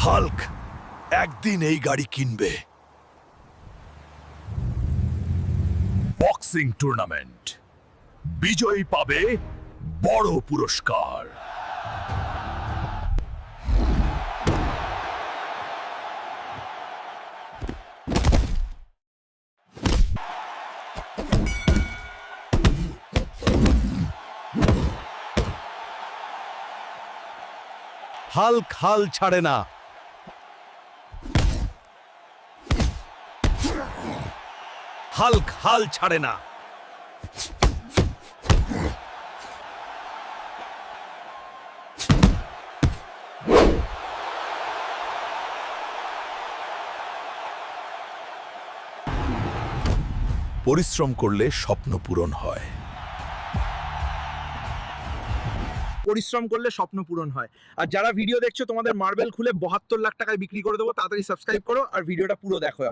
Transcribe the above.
Hulk একদিন এই গাড়ি কিনবে। বক্সিং টুর্নামেন্ট, বিজয়ী পাবে বড় পুরস্কার। হাল্ক হাল ছাড়ে না। হাল্ক হাল ছাড়ে না। পরিশ্রম করলে স্বপ্ন পূরণ হয়। পরিশ্রম করলে স্বপ্ন পূরণ হয়। আর যারা ভিডিও দেখছো তোমাদের মার্বেল খুলে 72 লাখ টাকায় বিক্রি করে দেবো, তাড়াতাড়ি সাবস্ক্রাইব করো আর ভিডিওটা পুরো দেখো।